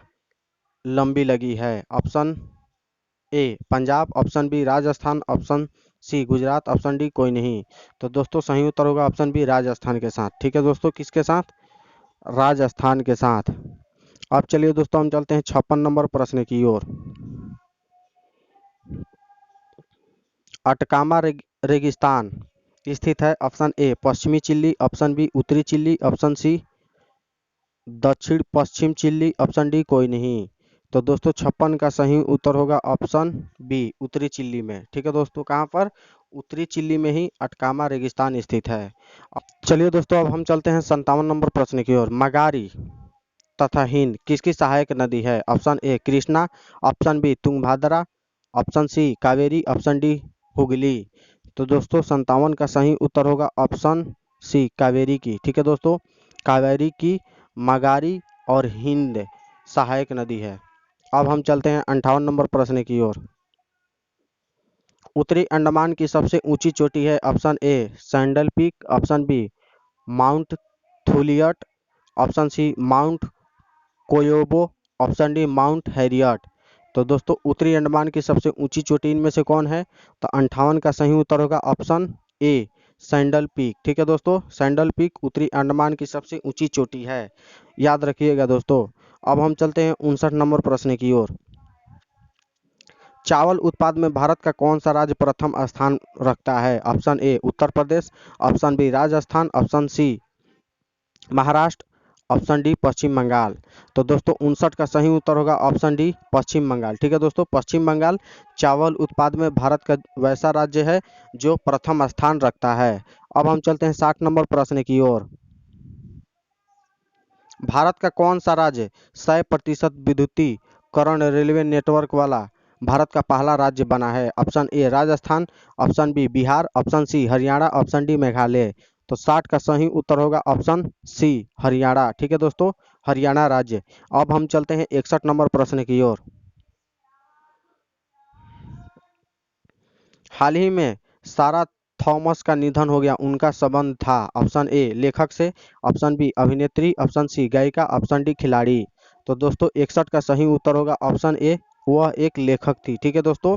लंबी लगी है? Option A Punjab, option B Rajasthan, option C Gujarat, option D कोई नहीं। तो दोस्तों सही उत्तर होगा ऑप्शन बी राजस्थान के साथ। ठीक है दोस्तों, किसके साथ? राजस्थान के साथ। अब चलिए दोस्तों हम चलते हैं 56 नंबर प्रश्न की ओर। अटकामा रेगिस्तान स्थित है? ऑप्शन ए पश्चिमी चिली, ऑप्शन बी उत्तरी चिली, ऑप्शन सी दक्षिण पश्चिम चिली, ऑप्शन डी कोई नहीं। तो दोस्तों 56 का सही उत्तर होगा ऑप्शन बी उत्तरी चिली में। ठीक है दोस्तों, कहाँ पर? उत्तरी चिली में ही अटकामा रेगिस्तान स्थित है। चलिए दोस्तों अब हम चलते हैं 57 नंबर प्रश्न की ओर। मगारी तथा हिंद किसकी सहायक नदी है? Option A Krishna, option B Tungabhadra, option C Kaveri, option D Hooghly. तो दोस्तों 57 का सही उत्तर होगा ऑप्शन सी कावेरी की। ठीक है दोस्तों, कावेरी की मगारी और हिंद सहायक नदी है। अब हम चलते हैं 58 नंबर प्रश्न की ओर। उत्तरी अंडमान की सबसे ऊंची चोटी है? Option A Saddle Peak, option B Mount Thuillier, option C Mount Koyob, option D Mount Harriet. तो दोस्तों उत्तरी अंडमान की सबसे ऊंची चोटी इनमें से कौन है? तो 58 का सही उत्तर होगा ऑप्शन ए सैंडल पीक। ठीक है दोस्तों, सैंडल पीक उत्तरी अंडमान की सबसे ऊंची चोटी है, याद रखिएगा दोस्तों। अब हम चलते हैं 59 नंबर प्रश्न की ओर। चावल उत्पाद में भारत का कौन सा राज्य प्रथम स्थान रखता है? Option A Uttar Pradesh, option B Rajasthan, option C Maharashtra, option D Paschim Bengal. तो दोस्तों 59 का सही उत्तर होगा ऑप्शन डी पश्चिम बंगाल। ठीक है दोस्तों, पश्चिम बंगाल चावल उत्पाद में भारत का वैसा राज्य है जो प्रथम स्थान रखता है। अब हम चलते हैं 60 नंबर प्रश्न की ओर। भारत का कौन सा राज्य 100% विद्युतीकरण रेलवे नेटवर्क वाला भारत का पहला राज्य बना है? Option A Rajasthan, option B Bihar, option C Haryana, option D Meghalaya. तो 60 का सही उत्तर होगा ऑप्शन सी हरियाणा। ठीक है दोस्तों, हरियाणा राज्य। अब हम चलते हैं 61 नंबर प्रश्न की ओर। हाल ही में सारा थॉमस का निधन हो गया, उनका संबंध था? ऑप्शन ए लेखक से, ऑप्शन बी अभिनेत्री, ऑप्शन सी गायिका, ऑप्शन डी खिलाड़ी। तो दोस्तों 61 का सही उत्तर होगा ऑप्शन ए, वह एक लेखक थी। ठीक है दोस्तों,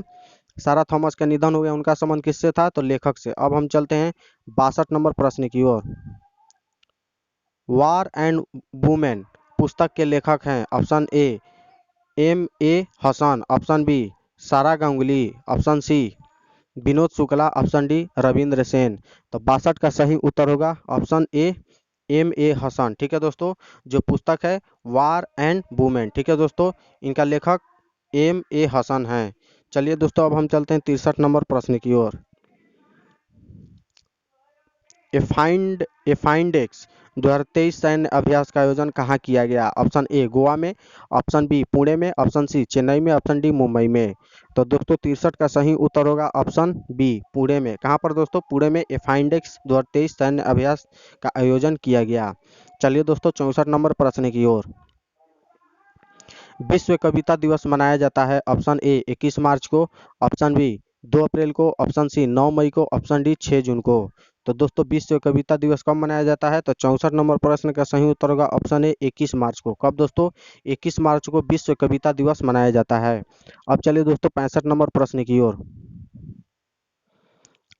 सारा थॉमस का निधन हो गया, उनका संबंध किससे था? तो लेखक से। अब हम चलते हैं 62 नंबर प्रश्न की ओर। वार एंड वुमेन पुस्तक के लेखक हैं? Option A M A Hasan, option B Sara Ganguly, option C Vinod Shukla, option D Ravindra Sen. तो 62 का सही उत्तर होगा option A M A Hasan. ठीक है दोस्तों, जो पुस्तक है वार एंड वुमेन, ठीक है दोस्तों, इनका लेखक एम ए हसन हैं। चलिए दोस्तों अब हम चलते हैं 63 नंबर प्रश्न की ओर। एफाइंडेक्स 2023 सैन्य अभ्यास का आयोजन कहाँ किया गया? ऑप्शन ए गोवा में, ऑप्शन बी पुणे में, ऑप्शन सी चेन्नई में, ऑप्शन डी मुंबई में। तो दोस्तों 63 का सही उत्तर होगा ऑप्शन बी पुणे में। कहाँ पर दोस्तों? पुणे में एफाइंडेक्स 2023 सैन्य अभ्यास का आयोजन किया गया। चलिए दोस्तों 64 नंबर प्रश्न की ओर। विश्व कविता दिवस मनाया जाता है? ऑप्शन ए 21 मार्च को, ऑप्शन बी 2 अप्रैल को, ऑप्शन सी 9 मई को, ऑप्शन डी 6 जून को। तो दोस्तों विश्व कविता दिवस कब मनाया जाता है? तो 64 नंबर प्रश्न का सही उत्तर होगा ऑप्शन ए 21 मार्च को। कब दोस्तों? 21 मार्च को विश्व कविता दिवस मनाया जाता है। अब चलिए दोस्तों 65 नंबर प्रश्न की ओर।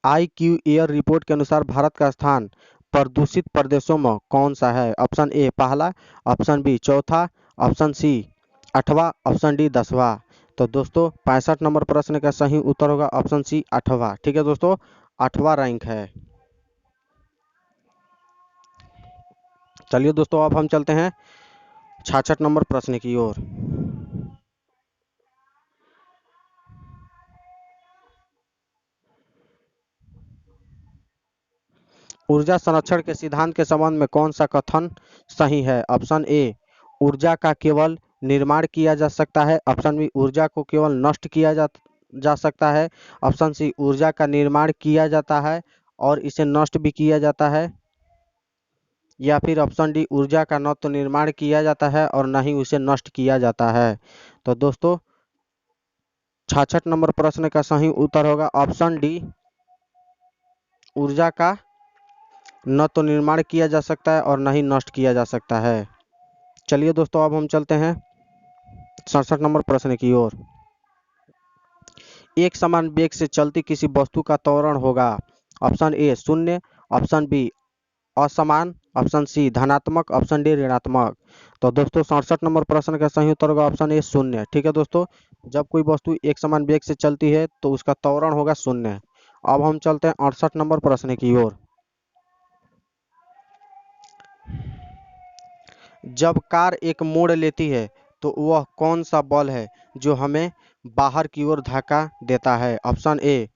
IQ एयर रिपोर्ट के अनुसार भारत का स्थान प्रदूषित प्रदेशों में कौन सा है? ऑप्शन ए पहला, ऑप्शन बी चौथा, ऑप्शन सी 8वां, ऑप्शन डी 10वां। तो दोस्तों 65 नंबर प्रश्न का सही उत्तर होगा ऑप्शन सी 8वां। ठीक है दोस्तों, 8वां रैंक है। चलिए दोस्तों, अब हम चलते हैं 66 नंबर प्रश्न की ओर। ऊर्जा संरक्षण के सिद्धांत के संबंध में कौन सा कथन सही है? ऑप्शन ए, ऊर्जा का केवल निर्माण किया जा सकता है। ऑप्शन बी, ऊर्जा को केवल नष्ट किया जा सकता है। ऑप्शन सी, ऊर्जा का निर्माण किया जाता है और इसे नष्ट भी किया जाता है। या फिर ऑप्शन डी, ऊर्जा का न तो निर्माण किया जाता है और न ही उसे नष्ट किया जाता है। तो दोस्तों 66 नंबर प्रश्न का सही उत्तर होगा ऑप्शन डी, ऊर्जा का न तो निर्माण किया जा सकता है और न ही नष्ट किया जा सकता है। चलिए दोस्तों, अब हम चलते हैं 67 नंबर प्रश्न की ओर। एक समान वेग से चलती किसी वस्तु का त्वरण होगा। ऑप्शन ए शून्य, ऑप्शन बी असमान, ऑप्शन सी धनात्मक, ऑप्शन डी ऋणात्मक। तो दोस्तों 67 नंबर प्रश्न का सही उत्तर होगा ऑप्शन ए शून्य। ठीक है दोस्तों, जब कोई वस्तु एक समान वेग से चलती है तो उसका त्वरण होगा शून्य। अब हम चलते हैं 68 नंबर प्रश्न की ओर। जब कार एक मोड़ लेती है तो वह कौन सा बल है जो हमें बाहर की ओर धक्का देता है? ऑप्शन ए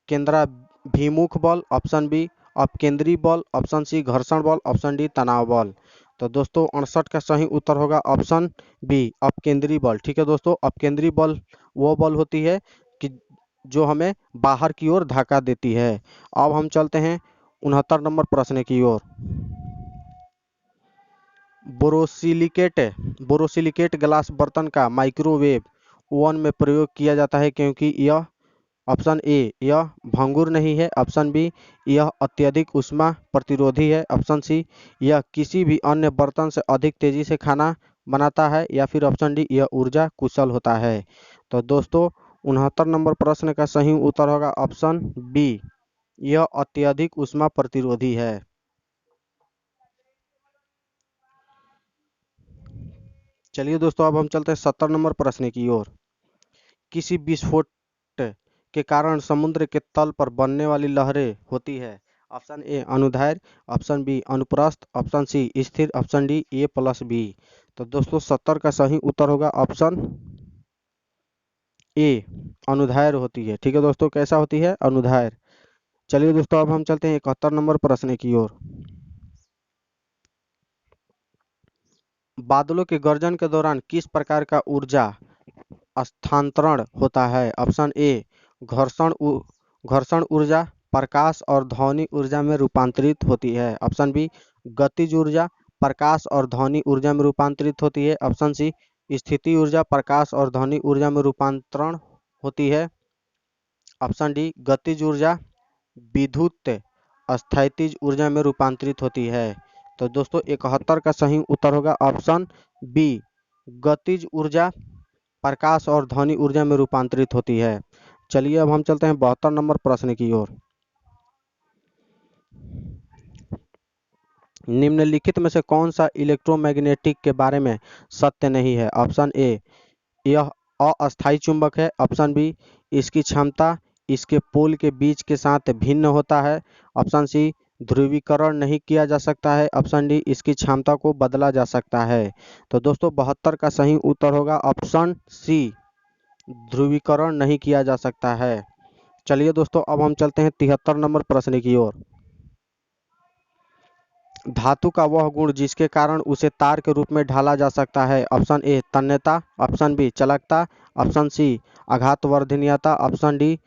केंद्राभिमुख बल, ऑप्शन बी अपकेंद्री बल, ऑप्शन सी घर्षण बल, ऑप्शन डी तनाव बल। तो दोस्तों 68 का सही उत्तर होगा ऑप्शन बी अपकेंद्री बल। ठीक है दोस्तों, अपकेंद्री बल वो बल होती है कि जो हमें बाहर की ओर धक्का देती है। अब हम चलते हैं 69 नंबर प्रश्न की ओर। बोरोसिलिकेट बोरोसिलिकेट ग्लास बर्तन का माइक्रोवेव ओवन में प्रयोग किया जाता है क्योंकि यह ऑप्शन ए यह भंगुर नहीं है, ऑप्शन बी यह अत्यधिक ऊष्मा प्रतिरोधी है, ऑप्शन सी यह किसी भी अन्य बर्तन से अधिक तेजी से खाना बनाता है, या फिर ऑप्शन डी यह ऊर्जा कुशल होता है। तो दोस्तों 69 नंबर प्रश्न का सही उत्तर होगा ऑप्शन बी, यह अत्यधिक ऊष्मा प्रतिरोधी है। चलिए दोस्तों, अब हम चलते हैं 70 नंबर प्रश्न की ओर। किसी विस्फोट के कारण समुद्र के तल पर बनने वाली लहरें होती है। ऑप्शन ए अनुदैर्घ्य, ऑप्शन बी अनुप्रस्थ, ऑप्शन सी स्थिर, option D A plus B. तो दोस्तों 70 का सही उत्तर होगा ऑप्शन ए अनुदैर्घ्य होती है। ठीक है दोस्तों, कैसा होती है? अनुदैर्घ्य। चलिए दोस्तों, अब हम चलते हैं 71 नंबर प्रश्न की ओर। बादलों के गर्जन के दौरान किस प्रकार का ऊर्जा स्थानांतरण होता है? ऑप्शन ए घर्षण ऊर्जा प्रकाश और ध्वनि ऊर्जा में रूपांतरित होती है। ऑप्शन बी गतिज ऊर्जा प्रकाश और ध्वनि ऊर्जा में रूपांतरित होती है। ऑप्शन सी स्थिति ऊर्जा प्रकाश और ध्वनि ऊर्जा में रूपांतरण होती है। ऑप्शन डी गतिज ऊर्जा विद्युत स्थैतिज ऊर्जा में रूपांतरित होती है। तो दोस्तों 71 का सही उत्तर होगा ऑप्शन बी गतिज ऊर्जा प्रकाश और ध्वनि ऊर्जा में रूपांतरित होती है। चलिए अब हम चलते हैं 72 नंबर प्रश्न की ओर। निम्नलिखित में से कौन सा इलेक्ट्रोमैग्नेटिक के बारे में सत्य नहीं है? ऑप्शन ए यह अस्थायी चुंबक है, ऑप्शन बी इसकी क्षमता इसके पोल के बीच के साथ भिन्न होता है, ऑप्शन सी ध्रुवीकरण नहीं किया जा सकता है, ऑप्शन डी इसकी क्षमता को बदला जा सकता है। तो दोस्तों 72 का सही उत्तर होगा ऑप्शन सी ध्रुवीकरण नहीं किया जा सकता है। चलिए दोस्तों, अब हम चलते हैं 73 नंबर प्रश्न की ओर। धातु का वह गुण जिसके कारण उसे तार के रूप में ढाला जा सकता है। ऑप्शन ए तन्यता, ऑप्शन बी चालकता, ऑप्शन सी आघातवर्धनीयता, ऑप्शन डी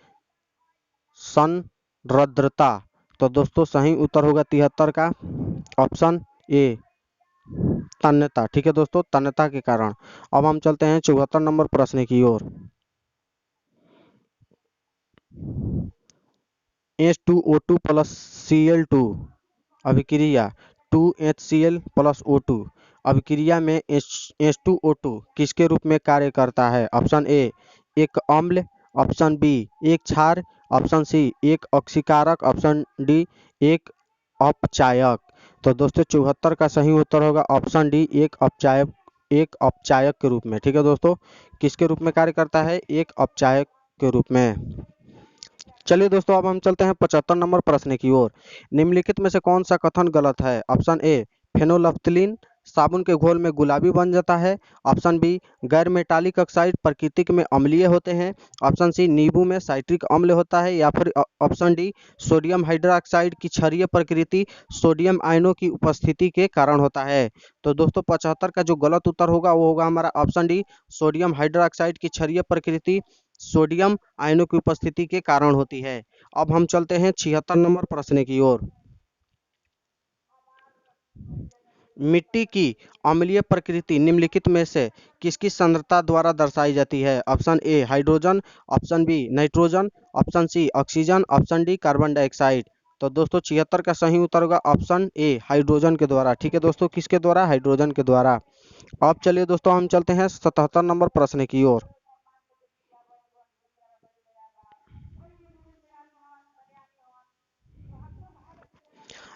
संरद्रता। तो दोस्तों सही उत्तर होगा 73 का ऑप्शन ए तन्यता। ठीक है दोस्तों, तन्यता के कारण। अब हम चलते हैं 74 नंबर प्रश्न की ओर। H2O2 प्लस Cl2 अभिक्रिया 2HCl प्लस O2 अभिक्रिया में H2O2 किसके रूप में कार्य करता है? ऑप्शन ए एक अम्ल, ऑप्शन बी एक क्षार, ऑप्शन सी एक अक्सीकारक, ऑप्शन डी एक अपचायक। तो दोस्तों 74 का सही उत्तर होगा ऑप्शन डी एक अपचायक के रूप में। ठीक है दोस्तों, किसके रूप में कार्य करता है? एक अपचायक के रूप में। चलिए दोस्तों, अब हम चलते हैं 75 नंबर प्रश्न की ओर। निम्नलिखित में से कौन सा कथन गलत है? ऑप्शन ए फेनोल्फ्थलीन साबुन के घोल में गुलाबी बन जाता है। ऑप्शन बी गैर मेटालिक ऑक्साइड प्राकृतिक में अम्लीय होते हैं। ऑप्शन सी नींबू में साइट्रिक अम्ल होता है। या फिर ऑप्शन डी सोडियम हाइड्रोक्साइड की क्षारीय प्रकृति सोडियम आयनों की उपस्थिति के कारण होता है। तो दोस्तों 75 का जो गलत उत्तर होगा वो होगा हमारा ऑप्शन डी सोडियम हाइड्रोक्साइड की क्षारीय प्रकृति सोडियम आयनों की उपस्थिति के कारण होती है। अब हम चलते हैं 76 नंबर प्रश्न की ओर। मिट्टी की अम्लीय प्रकृति निम्नलिखित में से किसकी सांद्रता द्वारा दर्शाई जाती है। Option A hydrogen, option B nitrogen, option C oxygen, option D carbon dioxide. तो दोस्तों 76 का सही उत्तर होगा ऑप्शन ए हाइड्रोजन के द्वारा। ठीक है दोस्तों, किसके द्वारा? हाइड्रोजन के द्वारा। अब चलिए दोस्तों हम चलते हैं 77 नंबर प्रश्न की ओर।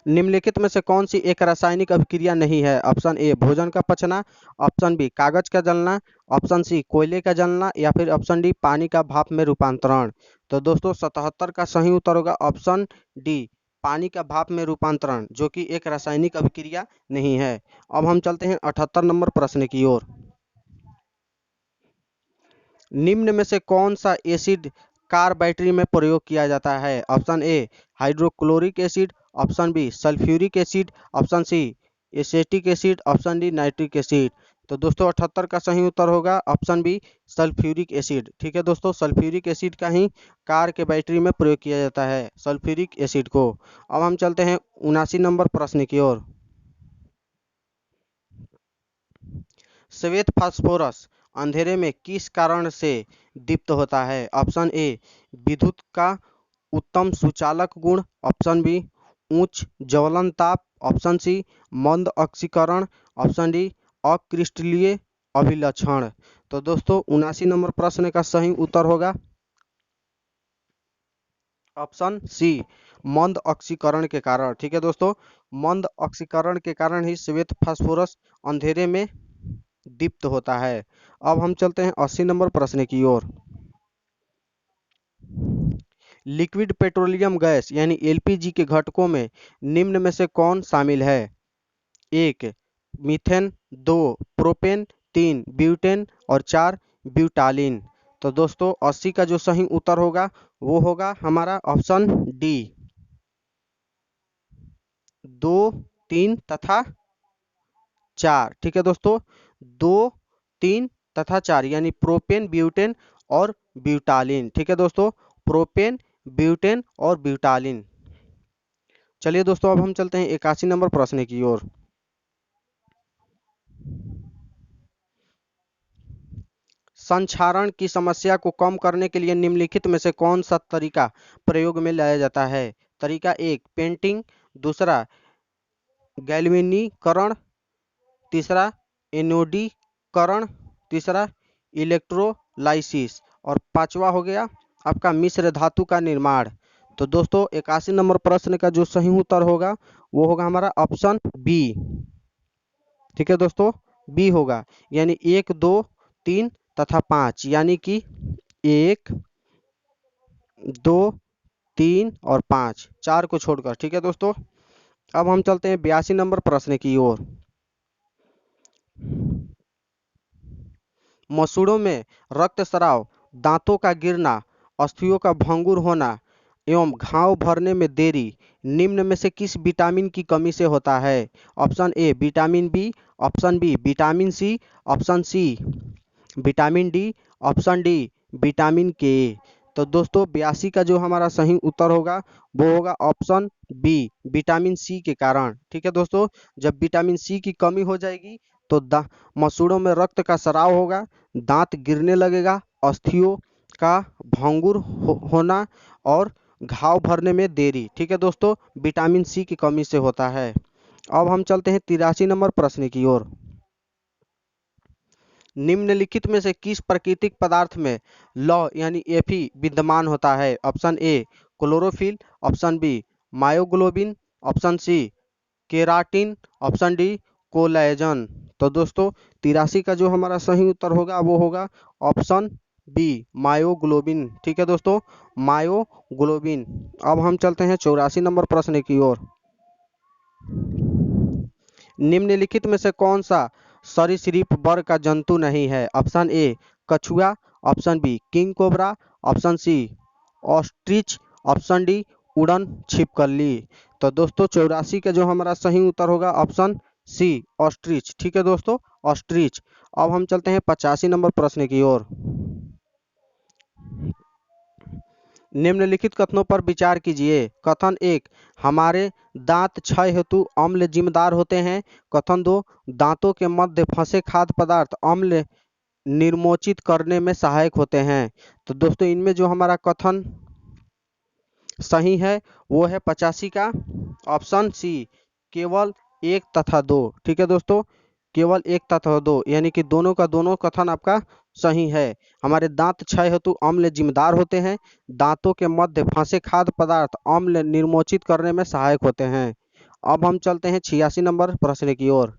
निम्नलिखित में से कौन सी एक रासायनिक अभिक्रिया नहीं है। ऑप्शन ए भोजन का पचना, ऑप्शन बी कागज का जलना, ऑप्शन सी कोयले का जलना, या फिर ऑप्शन डी पानी का भाप में रूपांतरण। तो दोस्तों 77 का सही उत्तर होगा ऑप्शन डी पानी का भाप में रूपांतरण, जो कि एक रासायनिक अभिक्रिया नहीं है। अब हम चलते हैं 78 नंबर प्रश्न की ओर। निम्न में से कौन सा एसिड कार बैटरी में प्रयोग किया जाता है। Option A hydrochloric acid, option B sulphuric acid, option C acetic acid, option D nitric acid. तो दोस्तों 78 का सही उत्तर होगा ऑप्शन बी सल्फ्यूरिक एसिड। ठीक है दोस्तों, सल्फ्यूरिक एसिड का ही कार के बैटरी में प्रयोग किया जाता है, सल्फ्यूरिक एसिड को। अब हम चलते हैं 79 नंबर प्रश्न की ओर। श्वेत फास्फोरस अंधेरे में किस कारण से दीप्त होता है। ऑप्शन ए विद्युत का उत्तम सुचालक गुण, ऑप्शन बी उच्च ज्वलन ताप, ऑप्शन सी मंद ऑक्सीकरण, ऑप्शन डी अक्रिस्टलीय अभिलक्षण। तो दोस्तों 79 नंबर प्रश्न का सही उत्तर होगा ऑप्शन सी मंद ऑक्सीकरण के कारण। ठीक है दोस्तों, मंद ऑक्सीकरण के कारण ही श्वेत फास्फोरस अंधेरे में दीप्त होता है। अब हम चलते हैं 80 नंबर प्रश्न की ओर। लिक्विड पेट्रोलियम गैस यानी एलपीजी के घटकों में निम्न में से कौन शामिल है। एक मीथेन, दो प्रोपेन, तीन ब्यूटेन और चार ब्यूटालिन। तो दोस्तों 80 का जो सही उत्तर होगा वो होगा हमारा ऑप्शन डी दो, तीन तथा चार। ठीक है दोस्तों, दो, तीन तथा चार यानी प्रोपेन, ब्यूटेन और ब्यूटालिन। ठीक है दोस्तों, प्रोपेन, ब्यूटेन और ब्यूटालिन। चलिए दोस्तों अब हम चलते हैं 81 नंबर प्रश्न की ओर। संक्षारण की समस्या को कम करने के लिए निम्नलिखित में से कौन सा तरीका प्रयोग में लाया जाता है। तरीका एक पेंटिंग, दूसरा गैल्वेनीकरण, तीसरा एनोडीकरण, तीसरा इलेक्ट्रोलाइसिस और पांचवा हो गया आपका मिश्र धातु का निर्माण। तो दोस्तों 81 नंबर प्रश्न का जो सही उत्तर होगा वो होगा हमारा ऑप्शन बी। ठीक है दोस्तों, बी होगा, यानी एक, दो, तीन तथा पाँच, यानी कि एक, दो, तीन और पाँच, चार को छोड़कर। ठीक है दोस्तों, अब हम चलते हैं 82 नंबर प्रश्न की ओर। मसूड़ों में रक्तस्राव, दांतों का गिरना, अस्थियों का भंगुर होना एवं घाव भरने में देरी निम्न में से किस विटामिन की कमी से होता है। Option A vitamin B, option B vitamin C, option C vitamin D, option D vitamin K. तो दोस्तों 82 का जो हमारा सही उत्तर होगा वो होगा ऑप्शन बी विटामिन सी के कारण। ठीक है दोस्तों, जब विटामिन सी की कमी हो जाएगी तो मसूड़ों में रक्त का स्राव होगा, दांत गिरने लगेगा, अस्थियों का भंगुर होना और घाव भरने में देरी। ठीक है दोस्तों, विटामिन सी की कमी से होता है। अब हम चलते हैं 83 नंबर प्रश्न की ओर। निम्नलिखित में से किस प्राकृतिक पदार्थ में लौह यानी एफी विद्यमान होता है। Option A chlorophyll, option B myoglobin, option C keratin, option D collagen. तो दोस्तों 83 का जो हमारा सही उत्तर होगा वो होगा ऑप्शन बी मायोग्लोबिन। ठीक है दोस्तों, मायोग्लोबिन। अब हम चलते हैं 84 नंबर प्रश्न की ओर। निम्नलिखित में से कौन सा सरीसृप वर्ग का जंतु नहीं है? ऑप्शन ए कछुआ, option B king cobra, option C ostrich, option D उड़न छिपकली। तो दोस्तों 84 का जो हमारा सही उत्तर होगा ऑप्शन सी ऑस्ट्रिच। ठीक है दोस्तों, ऑस्ट्रिच। अब हम चलते हैं 85 नंबर प्रश्न की ओर। निम्नलिखित कथनों पर विचार कीजिए। कथन एक, हमारे दांत क्षय हेतु अम्ल जिम्मेदार होते हैं। कथन दो, दांतों के मध्य फंसे खाद्य पदार्थ अम्ल निर्मोचित करने में सहायक होते हैं। तो दोस्तों इनमें जो हमारा कथन सही है वो है 85 का ऑप्शन सी, केवल एक तथा दो। ठीक है दोस्तों, केवल एक तथा दो, यानी कि दोनों का दोनों कथन आपका सही है। हमारे दांत क्षय हेतु अम्ल जिम्मेदार होते हैं। दांतों के मध्य फंसे खाद्य पदार्थ अम्ल निर्मोचित करने में सहायक होते हैं। अब हम चलते हैं 86 नंबर प्रश्न की ओर।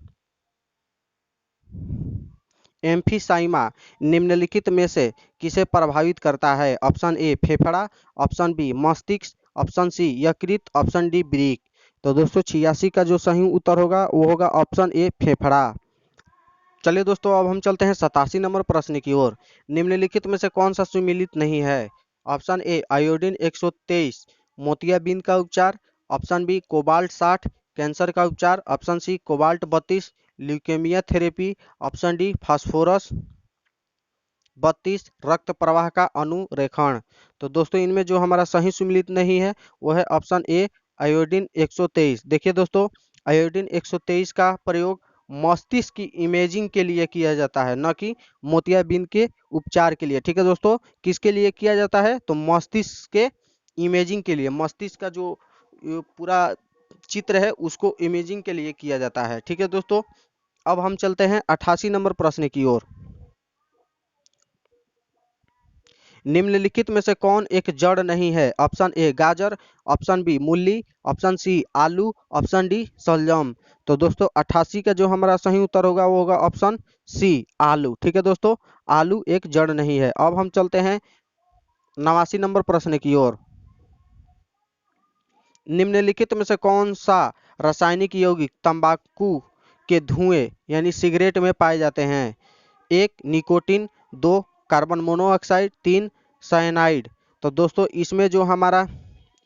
एम्फीसाइमा निम्नलिखित में से किसे प्रभावित करता है? ऑप्शन ए फेफड़ा, ऑप्शन बी मस्तिष्क, ऑप्शन सी यकृत, ऑप्शन डी वृक्क। तो दोस्तों 86 का जो सही उत्तर होगा वो होगा ऑप्शन ए फेफड़ा। चलिए दोस्तों अब हम चलते हैं 87 नंबर प्रश्न की ओर। निम्नलिखित में से कौन सा सुमेलित नहीं है? ऑप्शन ए आयोडीन 123 मोतियाबिंद का उपचार, ऑप्शन बी कोबाल्ट 60 कैंसर का उपचार, option C cobalt 32 leukaemia therapy, option D phosphorus 32 रक्त प्रवाह का अनुरेखण। तो दोस्तों इनमें जो हमारा सही सुमेलित नहीं है वो है ऑप्शन ए आयोडीन 123। देखिए दोस्तों, आयोडीन 123 का प्रयोग मस्तिष्क की इमेजिंग के लिए किया जाता है, न कि मोतियाबिंद के उपचार के लिए। ठीक है दोस्तों, किसके लिए किया जाता है? तो मस्तिष्क के इमेजिंग के लिए, मस्तिष्क का जो पूरा चित्र है उसको इमेजिंग के लिए किया जाता है। ठीक है दोस्तों, अब हम चलते हैं 88 नंबर प्रश्न की ओर। निम्नलिखित में से कौन एक जड़ नहीं है? ऑप्शन ए गाजर, ऑप्शन बी मूली, ऑप्शन सी आलू, ऑप्शन डी शलजम। तो दोस्तों 88 का जो हमारा सही उत्तर होगा वो होगा ऑप्शन सी आलू। ठीक है दोस्तों, आलू एक जड़ नहीं है। अब हम चलते हैं 89 नंबर प्रश्न की ओर। निम्नलिखित में से कौन सा रासायनिक यौगिक तंबाकू के धुएं यानी सिगरेट में पाए जाते हैं? एक निकोटीन, दो कार्बन मोनोऑक्साइड, तीन साइनाइड। तो दोस्तों इसमें जो हमारा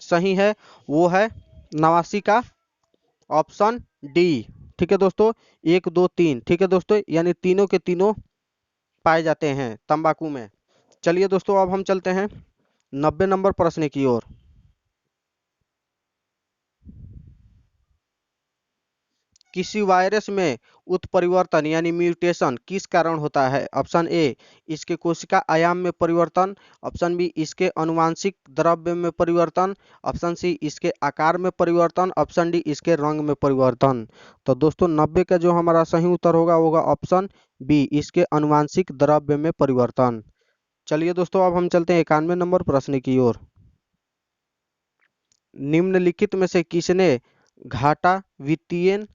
सही है वो है 89 का ऑप्शन डी। ठीक है दोस्तों, एक दो तीन। ठीक है दोस्तों, यानी तीनों के तीनों पाए जाते हैं तंबाकू में। चलिए दोस्तों अब हम चलते हैं 90 नंबर प्रश्न की ओर। किसी वायरस में उत्परिवर्तन यानी म्यूटेशन किस कारण होता है? ऑप्शन ए इसके कोशिका आयाम में परिवर्तन, ऑप्शन बी इसके अनुवांशिक द्रव्य में परिवर्तन, ऑप्शन सी इसके आकार में परिवर्तन, ऑप्शन डी इसके रंग में परिवर्तन। तो दोस्तों 90 का जो हमारा सही उत्तर होगा वो होगा ऑप्शन बी इसके अनुवांशिक द्रव्य में परिवर्तन। चलिए दोस्तों अब हम चलते हैं 91 नंबर प्रश्न की ओर। निम्नलिखित में से किसने घाटा वित्तीय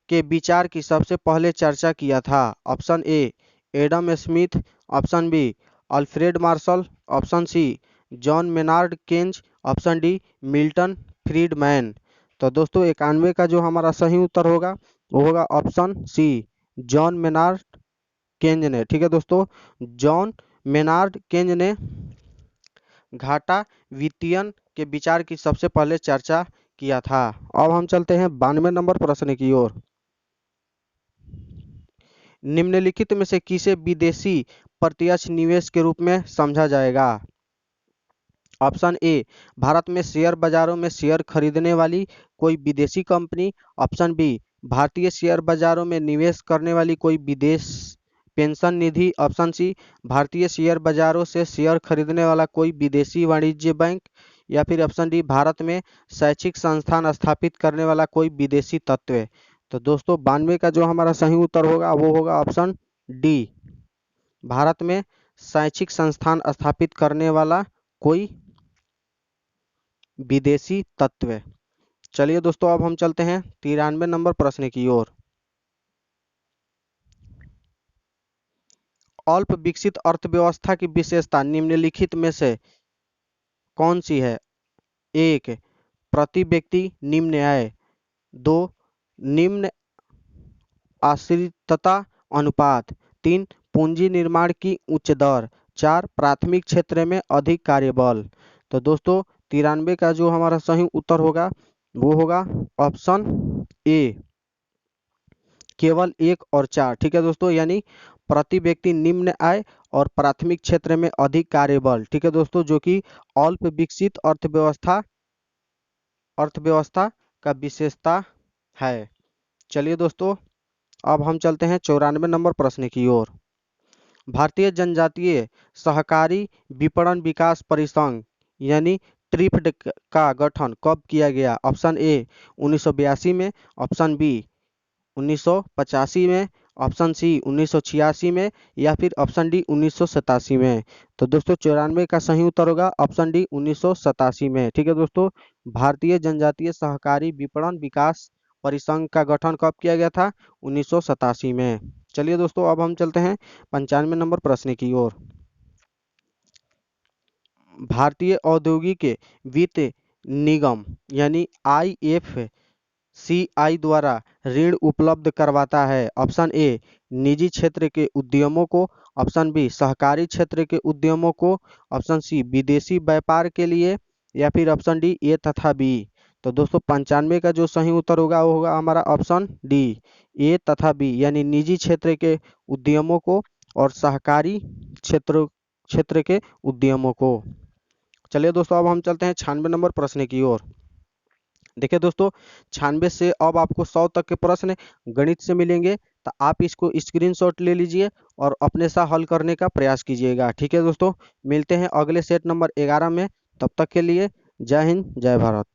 के विचार की सबसे पहले चर्चा किया था? Option A Adam Smith, option B Alfred Marshall, option C John Maynard Keynes, option D Milton Friedman. तो दोस्तों 91 का जो हमारा सही उत्तर होगा वो होगा option C John Maynard Keynes ने। ठीक है दोस्तों, जॉन मेनार्ड केन्ज ने घाटा वित्तीयन के विचार की सबसे पहले चर्चा किया था। अब हम चलते हैं 92 नंबर प्रश्न की ओर। निम्नलिखित में से किसे विदेशी प्रत्यक्ष निवेश के रूप में समझा जाएगा? ऑप्शन ए भारत में शेयर बाजारों में शेयर खरीदने वाली कोई विदेशी कंपनी, ऑप्शन बी भारतीय शेयर बाजारों में निवेश करने वाली कोई विदेश पेंशन निधि, ऑप्शन सी भारतीय शेयर बाजारों से शेयर खरीदने वाला कोई विदेशी वाणिज्य बैंक, या फिर ऑप्शन डी भारत में शैक्षिक संस्थान स्थापित करने वाला कोई विदेशी तत्व। तो दोस्तों 92 का जो हमारा सही उत्तर होगा वो होगा ऑप्शन डी भारत में शैक्षिक संस्थान स्थापित करने वाला कोई विदेशी तत्व। चलिए दोस्तों अब हम चलते हैं 93 नंबर प्रश्न की ओर। अल्प विकसित अर्थव्यवस्था की विशेषता निम्नलिखित में से कौन सी है? एक प्रति व्यक्ति निम्न आय, दो निम्न आश्रितता अनुपात, 3 पूंजी निर्माण की उच्च दर, 4 प्राथमिक क्षेत्र में अधिक कार्यबल। तो दोस्तों 93 का जो हमारा सही उत्तर होगा वो होगा ऑप्शन ए, केवल 1 और 4। ठीक है दोस्तों, यानी प्रति व्यक्ति निम्न आय और प्राथमिक क्षेत्र में अधिक कार्यबल। ठीक है दोस्तों, जो कि अल्प विकसित अर्थव्यवस्था का विशेषता है। चलिए दोस्तों, अब हम चलते हैं 94 नंबर प्रश्न की ओर। भारतीय जनजातीय सहकारी विपणन विकास परिसंघ यानी ट्रिफ्ड का गठन कब किया गया? ऑप्शन ए 1982 में, ऑप्शन बी 1985 में, ऑप्शन सी 1986 में, या फिर ऑप्शन डी 1987 में। तो दोस्तों 94 का सही उत्तर होगा ऑप्शन डी 1987 में। ठीक है दोस्तों, भारतीय जनजातीय सहकारी विपणन विकास परिसंघ का गठन कब किया गया था? 1987 में। चलिए दोस्तों, अब हम चलते हैं 95 नंबर प्रश्न की ओर। भारतीय औद्योगिक वित्त निगम यानी IFCI द्वारा ऋण उपलब्ध करवाता है? ऑप्शन ए निजी क्षेत्र के उद्यमों को, ऑप्शन बी सहकारी क्षेत्र के उद्यमों को, ऑप्शन सी विदेशी व्यापार के लिए, या फिर ऑप्शन डी ए तथा बी। तो दोस्तों 95 का जो सही उत्तर होगा वो होगा हमारा ऑप्शन डी, ए तथा बी, यानी निजी क्षेत्र के उद्यमों को और सहकारी क्षेत्र के उद्यमों को। चलिए दोस्तों, अब हम चलते हैं 96 नंबर प्रश्न की ओर। देखिए दोस्तों 96 से अब आपको 100 तक के प्रश्न गणित से मिलेंगे, तो आप इसको स्क्रीनशॉट ले लीजिए और अपने साथ हल करने का प्रयास कीजिएगा। ठीक है दोस्तों, मिलते हैं अगले सेट नंबर 11 में। तब तक के लिए जय हिंद, जय भारत।